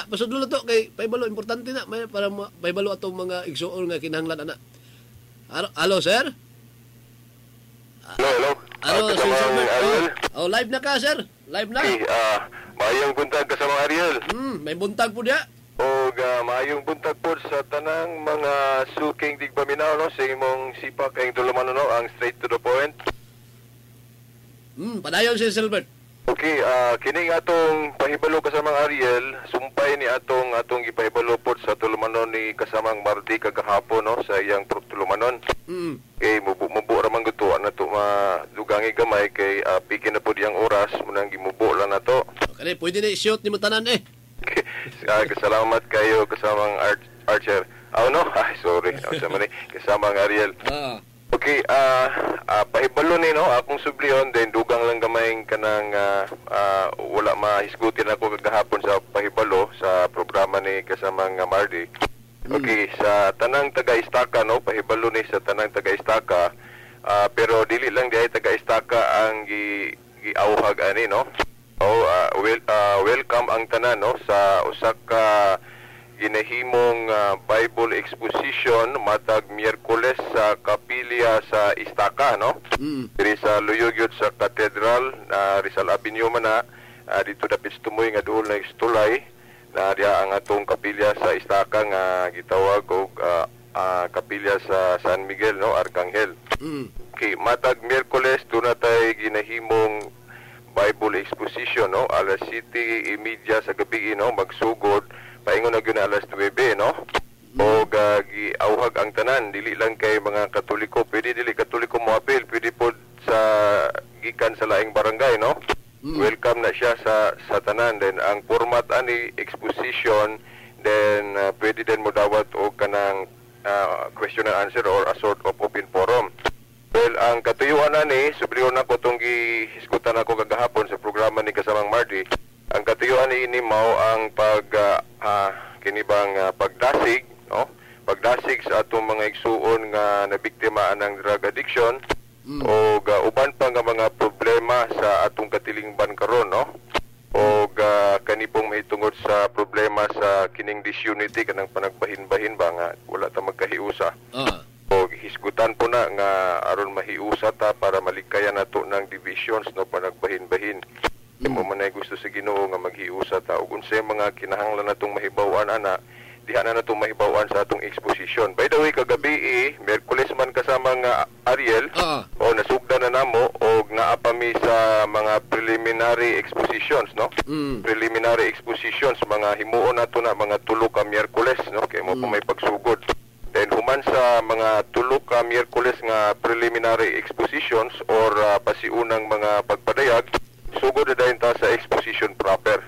pasudlo na to kay paibalo importante na may para paibalo atong mga igsuon nga kinahanglan ana. Hello, sir? Hello. Ano, Sir Silbert? Ariel. Live na ka, sir. Live na. Okay, maayong buntag kasama Ariel. May buntag po diya. O maayong buntag po sa tanang mga suking digpaminaw no sa imong sipak kayong tuluman no ang straight to the point. Padayon si Silbert. Okay, kining atong pahibalo kasamang Ariel, sumpay ni atong ipahibalo po sa tulumanon ni kasamang Mardi kagahapon no sa iyang tulumanon. Okay, mubo ramang gutuan na to madugangi gamay kay pigin na po diyang oras munang gimubo lang na to. Okay, pwede na i-shoot ni matanan eh. Kasalamat kayo kasamang Archer. No? Sorry. Kasamang Ariel. Okay, pahibalo ni no akong sublion then dugang lang gamayng kanang wala mahisgutin ako kagahapon sa pahibalo sa programa ni kasamang Mardi. Okay, sa tanang taga-Istaka no pahibalo ni sa tanang taga-Istaka pero dili lang diay taga-Istaka ang giawhag ani no. Welcome ang tanan no sa usa ka ginahimong Bible exposition matag Miyerkules sa kapilya sa Istaka no. Diri sa Luyugyot sa Cathedral na Rizal Avenue man na dito dapit tumoy nga duol na istulay na diya ang atong kapilya sa Istaka nga gitawag og kapilya sa San Miguel no Arcangel. Okay, matag Miyerkules dunay ginahimong Bible exposition no alas 7:30 sa gabi no magsugod paingon na gyud alas 9 no o giawhag ang tanan dili lang kay mga Katoliko pwede dili Katoliko mo apil pwede pod sa gikan sa laing barangay no welcome na siya sa tanan then ang format ani exposition then pwede din mo dawat og kanang question and answer or a sort of open forum. Well, ang katuyuan ani subliyon nako tong gihisgutan ako kagahapon sa programa ni kasamang Mardi. Ang katuyuan ni mao ang kinibang pagdasig, no? Pagdasig sa atong mga igsuon nga nabiktima ng drug addiction o uban pa nga mga problema sa atong katilingban karon, no? O kanipong mahitungod sa problema sa kining disunity kanang panagbahin-bahin ba nga wala ta magkahiusa. O hisgutan po na nga aron mahiusa ta para malikayan nato ng divisions no panagbahin-bahin. Mo man ay gusto sa Ginoo nga maghiusa ta ug unsay mga kinahanglan natong mahibaw-an ana diha na natong mahibaw-an sa atong exposition. By the way kagabi Miyerkules man kasama nga Ariel o nasugdan na namo og naa pa mi sa mga preliminary expositions no. Preliminary expositions mga himuon nato na mga tulo ka Miyerkules no kay mo pa may pagsugod. Then human sa mga tulo ka Miyerkules nga preliminary expositions or pasiunang mga pagpadayag sugod na dayon ta sa exposition proper.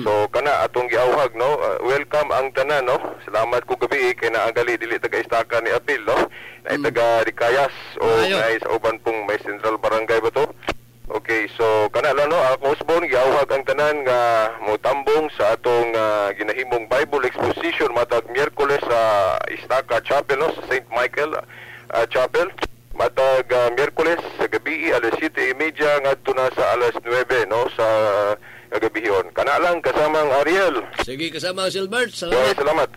So kana atong giawhag no welcome ang tanan no. Salamat ko gabi kay naagali dili taga-Istaka ni apil no. Nay taga Ricayas o nay sa uban pong may Central Barangay ba to. Okay, so kana lang no ako usbon giawhag ang tanan nga motambong sa atong ginahimong Bible exposition matag Miyerkules sa Istaka Chapel no sa St. Michael Chapel. Matag Miyerkules sa gabi alas 7:30 ngadto na sa alas 9 no sa gabihon. Kana lang kasamang Ariel. Sige kasama Silbert. Salamat. Salamat.